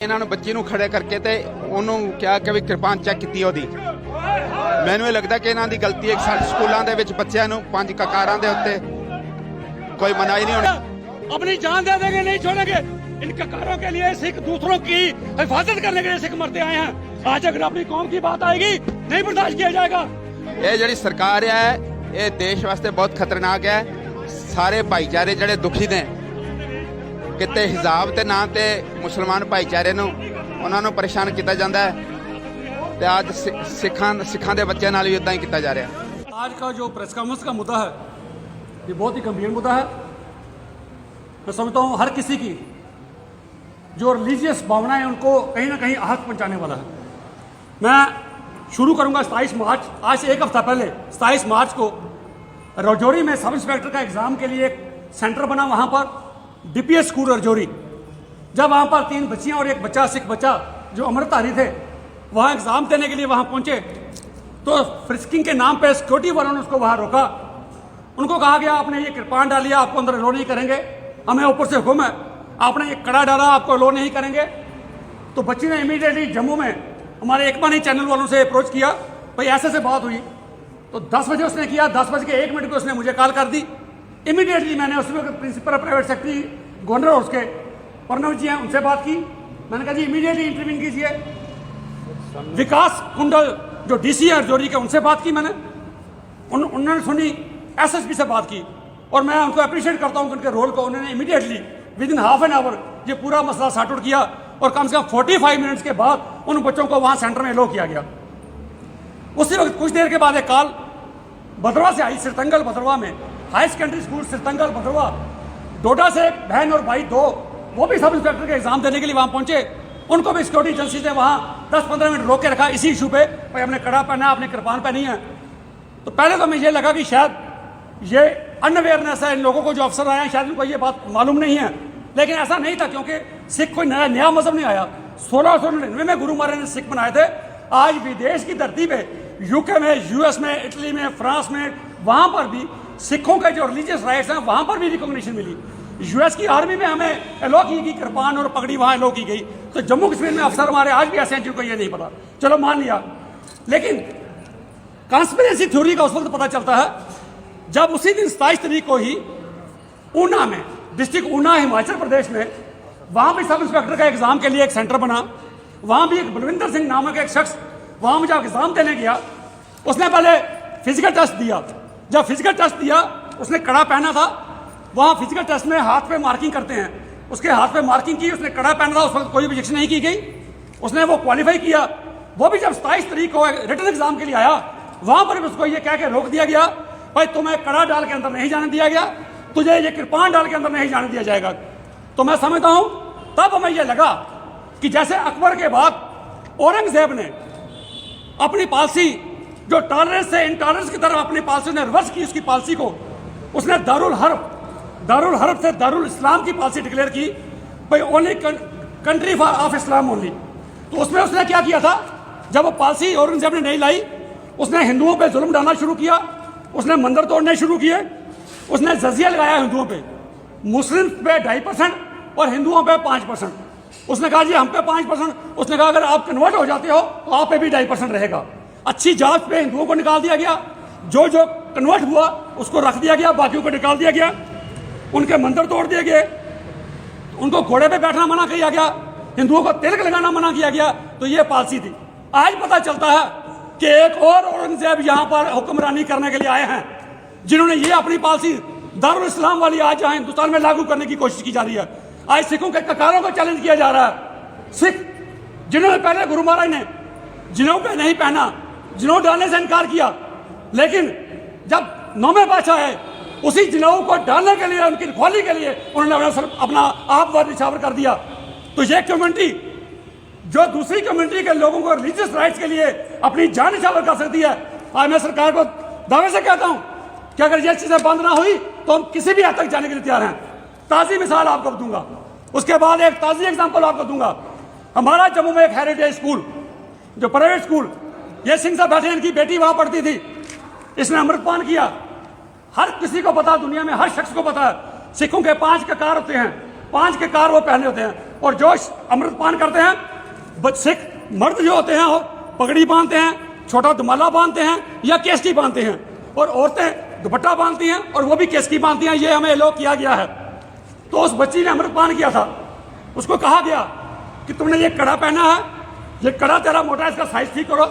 इन्होंने बच्ची ਨੂੰ ਖੜੇ ਕਰਕੇ ਤੇ ਉਹਨੂੰ ਕਿਹਾ ਕਿ ਵੀ ਕਿਰਪਾਨ ਚੈੱਕ ਕੀਤੀ ਉਹਦੀ। ਮੈਨੂੰ ਇਹ ਲੱਗਦਾ ਕਿ ਇਹਨਾਂ ਦੀ ਗਲਤੀ ਹੈ। ਸਾਡੇ ਸਕੂਲਾਂ ਦੇ ਵਿੱਚ ਬੱਚਿਆਂ ਨੂੰ ਪੰਜ ਕਕਾਰਾਂ ਦੇ ਉੱਤੇ कोई मनाही नहीं होनी। अपनी जान दे देंगे, नहीं छोड़ेंगे। इन ककारों के लिए सिख दूसरों की हिफाजत करने के लिए सिख मरते आए हैं। आज अगर अपनी कौम की बात आएगी नहीं बर्दाश्त किया जाएगा। ये जी सरकार है ये देश वास्ते बहुत खतरनाक है। सारे भाईचारे जड़े दुखी ने किते हिजाब के नाम से मुसलमान भाईचारे उन्होंने परेशान किया जाता है ते आज सिखां दे बच्चों नाल भी इदां ही किया जा रहा है। आज का जो प्रेस कॉन्फ्रेंस का मुद्दा है ये बहुत ही गंभीर मुद्दा है। मैं समझता हूँ हर किसी की जो रिलीजियस भावनाएं उनको कहीं ना कहीं आहत पहुंचाने वाला है। मैं शुरू करूंगा 27 मार्च, आज से एक हफ्ता पहले 27 मार्च को राजौरी में सब इंस्पेक्टर का एग्जाम के लिए एक सेंटर बना। वहां पर डीपीएस स्कूल राजौरी, जब वहां पर 3 बच्चियां और एक बच्चा सिख बच्चा जो अमृतधारी थे वहां एग्जाम देने के लिए वहां पहुंचे तो फ्रिस्किंग के नाम पे सिक्योरिटी वालों ने उसको वहां रोका। उनको कहा गया आपने ये कृपान डालिया, आपको अंदर अलो नहीं करेंगे, हमें ऊपर से हुक्म है, आपने ये कड़ा डाला, आपको अलो नहीं करेंगे। तो बच्ची ने इमीडिएटली जम्मू में हमारे एकमानी चैनल वालों से अप्रोच किया, भाई ऐसे से बात हुई। तो 10 बजे उसने किया, 10:01 पे उसने मुझे कॉल कर दी। इमीडिएटली मैंने उसमें प्रिंसिपल प्राइवेट सेक्रेटरी गवर्नर और उसके प्रणव जी हैं उनसे बात की। मैंने कहा जी इमीडिएटली इंटरव्यून कीजिए। विकास कुंडल जो डीसी है राजौरी के उनसे बात की मैंने, उन्होंने सुनी। एसएसपी से बात की और मैं उनको अप्रिशिएट करता हूं उनके रोल को। उन्होंने immediately with in half an hour ये पूरा मसला सॉर्ट आउट किया और कम से कम 45 मिनट्स के बाद उन बच्चों को वहां सेंटर में लो किया गया। उसी वक्त कुछ देर के बाद एक कॉल भद्रवा से आई, सिरतंगल भद्रवा में हाई सेकेंडरी स्कूल सिरतंगल भद्रवा, डोडा से एक बहन और भाई दो, वो भी सब इंस्पेक्टर के एग्जाम देने के लिए वहां पहुंचे। उनको भी सिक्योरिटी एजेंसी ने वहां 10-15 मिनट रोक के रखा इसी इशू पे, भाई हमने कड़ा पहना, आपने कृपान पहनी है। तो पहले तो मुझे लगा कि शायद ये अनअवेयरनेस है इन लोगों को, जो अफसर आए हैं शायद उनको ये बात मालूम नहीं है, लेकिन ऐसा नहीं था क्योंकि सिख कोई नया मजहब नहीं आया। 1699 में गुरु महाराज ने सिख बनाए थे। आज विदेश की धरती पे यूके में, यूएस में, इटली में, फ्रांस में, वहां पर भी सिखों के जो रिलीजियस राइट्स हैं वहां पर भी रिकॉग्निशन मिली। यूएस की आर्मी में हमें एलो की गई कृपान और पगड़ी, वहां एलो की गई। तो जम्मू कश्मीर में अफसर हमारे आज भी ऐसे हैं जिनको ये नहीं पता, चलो मान लिया। लेकिन कॉन्स्पिरेसी थ्योरी का उस वक्त पता चलता है जब उसी दिन 27 तारीख को ही ऊना में, डिस्ट्रिक्ट ऊना हिमाचल प्रदेश में, वहां भी सब इंस्पेक्टर का एग्जाम के लिए एक सेंटर बना। वहां भी एक बलविंदर सिंह नामक एक शख्स वहां मुझे एग्जाम देने गया। उसने पहले फिजिकल टेस्ट दिया। जब फिजिकल टेस्ट दिया उसने कड़ा पहना था। वहां फिजिकल टेस्ट में हाथ पे मार्किंग करते हैं, उसके हाथ पे मार्किंग की, उसने कड़ा पहना था। उस वक्त कोई ऑब्जेक्शन नहीं की गई, उसने वो क्वालिफाई किया। वो भी जब 27 तारीख को रिटन एग्जाम के लिए आया वहां पर भी उसको ये कह के रोक दिया गया, भाई तुम्हें कड़ा डाल के अंदर नहीं जाने दिया गया, तुझे ये कृपान डाल के अंदर नहीं जाने दिया जाएगा। तो मैं समझता हूं तब हमें यह लगा कि जैसे अकबर के बाद औरंगजेब ने अपनी पॉलिसी जो टॉलरेंस से इंटॉलरेंस की तरफ अपनी पॉलिसी ने रिवर्स की, उसकी पॉलिसी को उसने दारुल हर्ब से दारुल इस्लाम की पॉलिसी डिक्लेयर की, भाई only country for of Islam only. तो उसमें उसने क्या किया था, जब वो पॉलिसी औरंगजेब ने नहीं लाई, उसने हिंदुओं पे जुल्म डालना शुरू किया, उसने मंदिर तोड़ने शुरू किए, उसने जजिया लगाया हिंदुओं पे, मुस्लिम पे 2.5% और हिंदुओं पे 5%। उसने कहा जी हम पे 5%, उसने कहा अगर आप कन्वर्ट हो जाते हो तो आप पे भी 2.5% रहेगा। अच्छी जात पे हिंदुओं को निकाल दिया गया, जो कन्वर्ट हुआ उसको रख दिया गया, बाकियों को निकाल दिया गया, उनके मंदिर तोड़ दिए गए, उनको घोड़े पे बैठना मना किया गया, हिंदुओं को तिलक लगाना मना किया गया। तो ये पॉलिसी थी। आज पता चलता है कि एक और औरंगजेब यहां पर हुक्मरानी करने के लिए आए हैं, जिन्होंने ये अपनी पॉलिसी दारुल इस्लाम वाली आज यहां हिंदुस्तान में लागू करने की कोशिश की जा रही है। आज सिखों के ककारों को चैलेंज किया जा रहा है। सिख जिन्होंने पहले गुरु महाराज ने जिन्हों पे नहीं पहना, जिन्हों डालने से इनकार किया, लेकिन जब 9वें बादशाह आए उसी जिन्हों को डालने के लिए, उनकी रखवाली के लिए उन्होंने अपना आप निछावर कर दिया। तो ये कम्युनिटी जो दूसरी कम्युनिटी के लोगों को रिलीजियस राइट्स के लिए अपनी जान निछावर कर सकती है, आज मैं सरकार को दावे से कहता हूं कि अगर ये चीजें बंद ना हुई तो हम किसी भी हद तक जाने के लिए तैयार हैं। ताजी मिसाल आपको दूंगा, उसके बाद एक ताजी एग्जांपल आपको दूंगा। हमारा जम्मू में एक हेरिटेज स्कूल, जो प्राइवेट स्कूल, ये सिंह साहब बैठे, इनकी बेटी वहां पढ़ती थी, इसने अमृतपान किया। हर किसी को पता, दुनिया में हर शख्स को पता है सिखों के 5 ककार होते हैं, 5 ककार वो पहने होते हैं। और जो अमृतपान करते हैं सिख मर्द जो होते हैं वो पगड़ी बांधते हैं, छोटा दुमाला बांधते हैं या केसकी बांधते हैं, और औरतें दुपट्टा बांधती हैं और वो भी केसकी बांधती हैं। ये हमें एलो किया गया है। तो उस बच्ची ने अमृतपान किया था, उसको कहा गया कि तुमने ये कड़ा पहना है, ये कड़ा तेरा मोटा है, इसका साइज ठीक करो।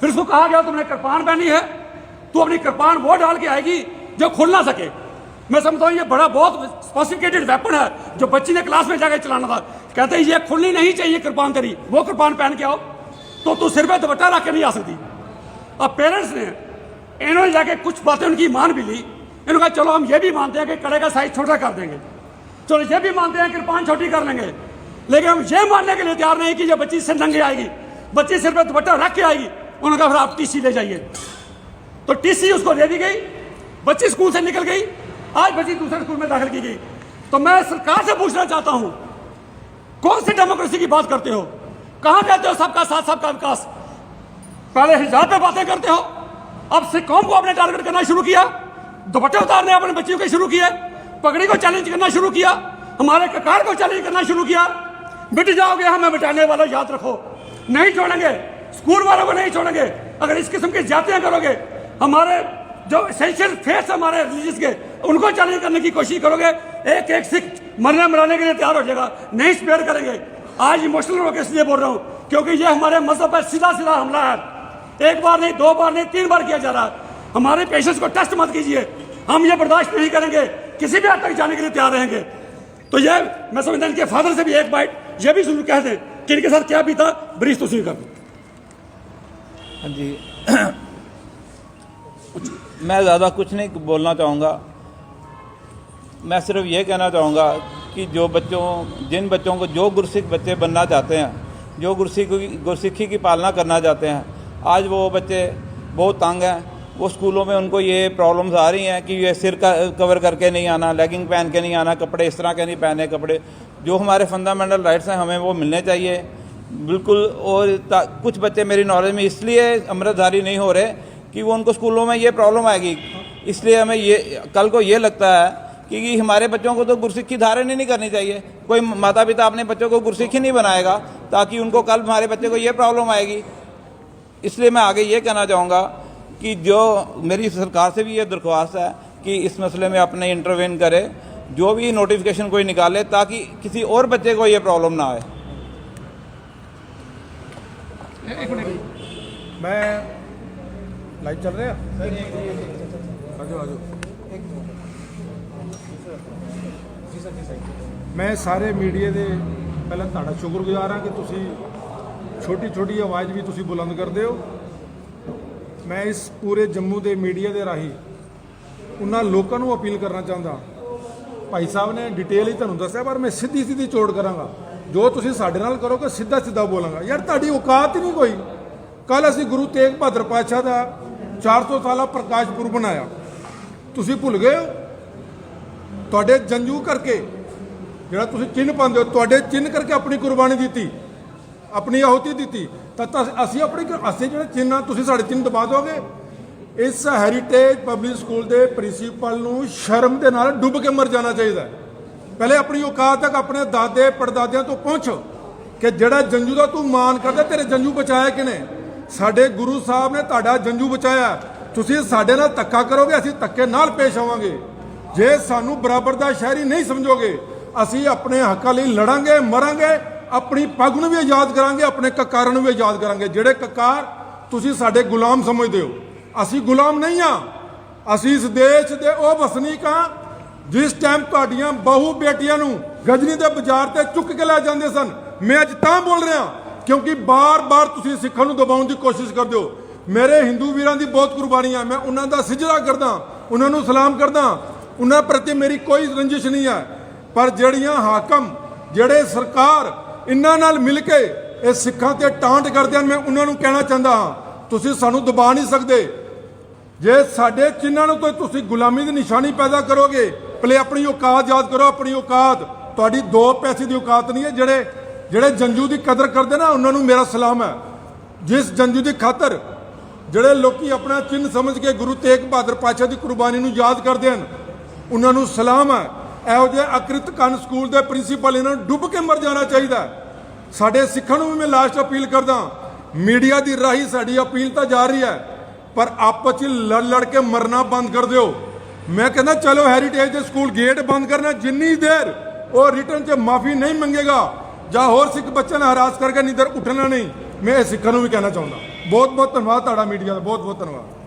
फिर उसको कहा गया तुमने कृपान पहनी है, तू अपनी कृपान वो डाल के आएगी जो खुल ना सके। मैं समझता हूँ ये बड़ा बहुत सोफिस्टिकेटेड वेपन है जो बच्ची ने क्लास में जाकर चलाना था। कहते हैं ये खुलनी नहीं चाहिए कृपान तेरी, वो कृपान पहन के आओ, तो तू सिर पे दुपट्टा रख के नहीं आ सकती। अब पेरेंट्स ने इन्होंने जाके कुछ बातें उनकी मान भी ली। इन्होंने कहा चलो हम ये भी मानते हैं कि कड़े का साइज छोटा कर देंगे, चलो ये भी मानते हैं कृपान छोटी कर लेंगे, लेकिन हम ये मानने के लिए तैयार नहीं कि ये बच्ची सिर नंगे आएगी, बच्ची सिर पे दुपट्टा रख के आएगी। उन्होंने कहा फिर आप टीसी ले जाइए, तो टीसी उसको दे दी गई, बच्ची स्कूल से निकल गई। आज बच्ची दूसरे स्कूल में दाखिल की गई। तो मैं सरकार से पूछना चाहता हूं, कौन सी डेमोक्रेसी की बात करते हो? कहां कहते हो सबका साथ सबका विकास? पहले हिजाब पे बातें करते हो, अब सिख कौम को आपने टारगेट करना शुरू किया, दुपट्टे उतारने अपने बच्चियों के शुरू किए, पगड़ी को चैलेंज करना शुरू किया, हमारे ककार को चैलेंज करना शुरू किया। मिट जाओगे, हमें मिटाने वालों याद रखो, नहीं छोड़ेंगे, स्कूल वालों को नहीं छोड़ेंगे। अगर इस किस्म की जातियां करोगे, हमारे जो एसेंशियल फेस हमारे रिलीजियस के, उनको चैलेंज करने की कोशिश करोगे, एक एक सिख मरने मराने के लिए तैयार हो जाएगा, नहीं स्पेयर करेंगे। आज इमोशनल होकर इसलिए बोल रहा हूं क्योंकि ये हमारे मजहब पर सीधा सीधा हमला है। एक बार नहीं, दो बार नहीं, 3 बार किया जा रहा है। हमारे पेशेंस को टेस्ट मत कीजिए, हम ये बर्दाश्त नहीं करेंगे, किसी भी हद तक जाने के लिए तैयार रहेंगे। तो ये मैं समझता हूं इनके फादर से भी एक बाइट ये भी जरूर कह दें कि इनके साथ क्या बीता, ब्रीज तो स्वीकार कर। हाँ जी, मैं ज़्यादा कुछ नहीं बोलना चाहूँगा। मैं सिर्फ ये कहना चाहूँगा कि जिन बच्चों को जो गुरसिख बच्चे बनना चाहते हैं, जो गुरसिखी की पालना करना चाहते हैं, आज वो बच्चे बहुत तंग हैं। वो स्कूलों में उनको ये प्रॉब्लम्स आ रही हैं कि ये सिर का कवर करके नहीं आना, लेगिंग पहन के नहीं आना, कपड़े इस तरह के नहीं पहने, कपड़े जो हमारे फंडामेंटल राइट्स हैं हमें वो मिलने चाहिए बिल्कुल। और कुछ बच्चे मेरी नॉलेज में इसलिए अमृतधारी नहीं हो रहे कि वो उनको स्कूलों में ये प्रॉब्लम आएगी, इसलिए हमें ये कल को ये लगता है कि हमारे बच्चों को तो गुरसिखी धारण ही नहीं करनी चाहिए। कोई माता पिता अपने बच्चों को गुरसिखी नहीं बनाएगा ताकि उनको कल हमारे बच्चे को ये प्रॉब्लम आएगी। इसलिए मैं आगे ये कहना चाहूँगा कि जो मेरी सरकार से भी ये दरख्वास्त है कि इस मसले में अपने इंटरवेन करे, जो भी नोटिफिकेशन कोई निकाले ताकि किसी और बच्चे को ये प्रॉब्लम ना आए। मैं लाइव चल रहे हैं। मैं सारे मीडिया ਦੇ ਪਹਿਲਾਂ ਤੁਹਾਡਾ ਸ਼ੁਕਰਗੁਜ਼ਾਰ ਹਾਂ ਕਿ ਤੁਸੀਂ ਛੋਟੀ ਆਵਾਜ਼ ਵੀ ਤੁਸੀਂ ਬੁਲੰਦ ਕਰਦੇ ਹੋ। ਮੈਂ ਇਸ ਪੂਰੇ ਜੰਮੂ ਦੇ ਮੀਡੀਆ ਦੇ ਰਾਹੀਂ ਉਹਨਾਂ ਲੋਕਾਂ ਨੂੰ ਅਪੀਲ ਕਰਨਾ ਚਾਹੁੰਦਾ। ਭਾਈ ਸਾਹਿਬ ਨੇ ਡਿਟੇਲ ਹੀ ਤੁਹਾਨੂੰ ਦੱਸਿਆ, ਪਰ ਮੈਂ ਸਿੱਧੀ ਚੋੜ ਕਰਾਂਗਾ। ਜੋ ਤੁਸੀਂ ਸਾਡੇ ਨਾਲ ਕਰੋਗੇ ਸਿੱਧਾ ਬੋਲਾਂਗਾ। ਯਾਰ ਤੁਹਾਡੀ ਔਕਾਤ ਹੀ ਨਹੀਂ ਕੋਈ। ਕੱਲ ਅਸੀਂ ਗੁਰੂ ਤੇਗ ਬਹਾਦਰ ਪਾਤਸ਼ਾਹ ਦਾ 400 ਸਾਲਾ ਪ੍ਰਕਾਸ਼ ਪੁਰਬ ਮਨਾਇਆ, ਤੁਸੀਂ ਭੁੱਲ ਗਏ ਹੋ? ਤੁਹਾਡੇ ਜੰਜੂ ਕਰਕੇ ਜਿਹੜਾ ਤੁਸੀਂ ਚਿੰਨ੍ਹ ਪਾਉਂਦੇ ਹੋ, ਤੁਹਾਡੇ ਚਿੰਨ੍ਹ ਕਰਕੇ ਆਪਣੀ ਕੁਰਬਾਨੀ ਦਿੱਤੀ, ਆਪਣੀ ਆਹੁਤੀ ਦਿੱਤੀ, ਤਾਂ ਅਸੀਂ ਜਿਹੜੇ ਚਿੰਨ੍ਹ ਤੁਸੀਂ ਸਾਡੇ ਚਿੰਨ੍ਹ ਦਬਾ ਦੋਗੇ। ਇਸ ਹੈਰੀਟੇਜ ਪਬਲਿਕ ਸਕੂਲ ਦੇ ਪ੍ਰਿੰਸੀਪਲ ਨੂੰ ਸ਼ਰਮ ਦੇ ਨਾਲ ਡੁੱਬ ਕੇ ਮਰ ਜਾਣਾ ਚਾਹੀਦਾ। ਪਹਿਲੇ ਆਪਣੀ ਔਕਾਤ ਤੱਕ ਆਪਣੇ ਦਾਦੇ ਪੜਦਾਦਿਆਂ ਤੋਂ ਪਹੁੰਚ ਕਿ ਜਿਹੜਾ ਜੰਜੂ ਦਾ ਤੂੰ ਮਾਣ ਕਰਦਾ, ਤੇਰੇ ਜੰਜੂ ਬਚਾਇਆ ਕਿਨੇ? ਸਾਡੇ ਗੁਰੂ ਸਾਹਿਬ ਨੇ ਤੁਹਾਡਾ ਜੰਜੂ ਬਚਾਇਆ। ਤੁਸੀਂ ਸਾਡੇ ਨਾਲ ਧੱਕਾ ਕਰੋਗੇ, ਅਸੀਂ ਧੱਕੇ ਨਾਲ ਪੇਸ਼ ਆਵਾਂਗੇ। ਜੇ ਸਾਨੂੰ ਬਰਾਬਰ ਦਾ ਸ਼ਹਿਰੀ ਨਹੀਂ ਸਮਝੋਗੇ, ਅਸੀਂ ਆਪਣੇ ਹੱਕਾਂ ਲਈ ਲੜਾਂਗੇ, ਮਰਾਂਗੇ, ਆਪਣੀ ਪੱਗ ਨੂੰ ਵੀ ਆਜ਼ਾਦ ਕਰਾਂਗੇ, ਆਪਣੇ ਕਕਾਰਾਂ ਨੂੰ ਵੀ ਆਜ਼ਾਦ ਕਰਾਂਗੇ। ਜਿਹੜੇ ਕਕਾਰ ਤੁਸੀਂ ਸਾਡੇ ਗੁਲਾਮ ਸਮਝਦੇ ਹੋ, ਅਸੀਂ ਗੁਲਾਮ ਨਹੀਂ ਹਾਂ। ਅਸੀਂ ਇਸ ਦੇਸ਼ ਦੇ ਉਹ ਵਸਨੀਕ ਹਾਂ ਜਿਸ ਟਾਈਮ ਤੁਹਾਡੀਆਂ ਬਹੂ ਬੇਟੀਆਂ ਨੂੰ ਗਜਨੀ ਦੇ ਬਾਜ਼ਾਰ ਤੇ ਚੁੱਕ ਕੇ ਲੈ ਜਾਂਦੇ ਸਨ। ਮੈਂ ਅੱਜ ਤਾਂ ਬੋਲ ਰਿਹਾ ਕਿਉਂਕਿ ਬਾਰ-ਬਾਰ ਤੁਸੀਂ ਸਿੱਖਾਂ ਨੂੰ ਦਬਾਉਣ ਦੀ ਕੋਸ਼ਿਸ਼ ਕਰਦੇ ਹੋ। ਮੇਰੇ ਹਿੰਦੂ ਵੀਰਾਂ ਦੀ ਬਹੁਤ ਕੁਰਬਾਨੀਆਂ, ਮੈਂ ਉਹਨਾਂ ਦਾ ਸਿਜਦਾ ਕਰਦਾ, ਉਹਨਾਂ ਨੂੰ ਸਲਾਮ ਕਰਦਾ, ਉਹਨਾਂ ਪ੍ਰਤੀ ਮੇਰੀ ਕੋਈ ਰੰਜਿਸ਼ ਨਹੀਂ ਹੈ। ਪਰ ਜਿਹੜੀਆਂ ਹਾਕਮ, ਜਿਹੜੇ ਸਰਕਾਰ ਇਹਨਾਂ ਨਾਲ ਮਿਲ ਕੇ ਇਹ ਸਿੱਖਾਂ ਤੇ ਟਾਂਟ ਕਰਦੇ ਹਨ, ਮੈਂ ਉਹਨਾਂ ਨੂੰ ਕਹਿਣਾ ਚਾਹੁੰਦਾ ਹਾਂ ਤੁਸੀਂ ਸਾਨੂੰ ਦਬਾ ਨਹੀਂ ਸਕਦੇ। ਜੇ ਸਾਡੇ ਚਿੰਨ੍ਹਾਂ ਨੂੰ ਤੁਸੀਂ ਗੁਲਾਮੀ ਦੀ ਨਿਸ਼ਾਨੀ ਪੈਦਾ ਕਰੋਗੇ, ਪਹਿਲੇ ਆਪਣੀ ਔਕਾਤ ਯਾਦ ਕਰੋ। ਆਪਣੀ ਔਕਾਤ ਤੁਹਾਡੀ 2 ਪੈਸੇ ਦੀ ਔਕਾਤ ਨਹੀਂ ਹੈ। ਜਿਹੜੇ ਜੰਜੂ ਦੀ ਕਦਰ ਕਰਦੇ ਨਾ, ਉਹਨਾਂ ਨੂੰ ਮੇਰਾ ਸਲਾਮ ਹੈ। ਜਿਸ ਜੰਜੂ ਦੀ ਖਾਤਰ ਜਿਹੜੇ ਲੋਕੀ ਆਪਣਾ ਚਿੰਨ੍ਹ ਸਮਝ ਕੇ ਗੁਰੂ ਤੇਗ ਬਹਾਦਰ ਪਾਤਸ਼ਾਹ ਦੀ ਕੁਰਬਾਨੀ ਨੂੰ ਯਾਦ ਕਰਦੇ ਹਨ, ਉਹਨਾਂ ਨੂੰ ਸਲਾਮ ਹੈ। ਇਹੋ ਜਿਹੇ ਅਕ੍ਰਿਤ ਕੰਨ ਸਕੂਲ ਦੇ ਪ੍ਰਿੰਸੀਪਲ ਇਹਨਾਂ ਨੂੰ ਡੁੱਬ ਕੇ ਮਰ ਜਾਣਾ ਚਾਹੀਦਾ ਹੈ। ਸਾਡੇ ਸਿੱਖਾਂ ਨੂੰ ਵੀ ਮੈਂ ਲਾਸਟ ਅਪੀਲ ਕਰਦਾ, ਮੀਡੀਆ ਦੀ ਰਾਹੀਂ ਸਾਡੀ ਅਪੀਲ ਤਾਂ ਜਾ ਰਹੀ ਹੈ, ਪਰ ਆਪਸ 'ਚ ਲੜ ਕੇ ਮਰਨਾ ਬੰਦ ਕਰ ਦਿਓ। ਮੈਂ ਕਹਿੰਦਾ ਚਲੋ ਹੈਰੀਟੇਜ ਦੇ ਸਕੂਲ ਗੇਟ ਬੰਦ ਕਰਨਾ, ਜਿੰਨੀ ਦੇਰ ਉਹ ਰਿਟਰਨ 'ਚ ਮਾਫੀ ਨਹੀਂ ਮੰਗੇਗਾ ਜਾਂ ਹੋਰ ਸਿੱਖ ਬੱਚਿਆਂ ਨੂੰ ਹਰਾਸ ਕਰਕੇ ਨੀਂਦਰ ਉੱਠਣਾ ਨਹੀਂ। ਮੈਂ ਇਹ ਸਿੱਖਾਂ ਨੂੰ ਵੀ ਕਹਿਣਾ ਚਾਹੁੰਦਾ। ਬਹੁਤ ਬਹੁਤ ਧੰਨਵਾਦ ਤੁਹਾਡਾ ਮੀਡੀਆ ਦਾ, ਬਹੁਤ ਬਹੁਤ ਧੰਨਵਾਦ।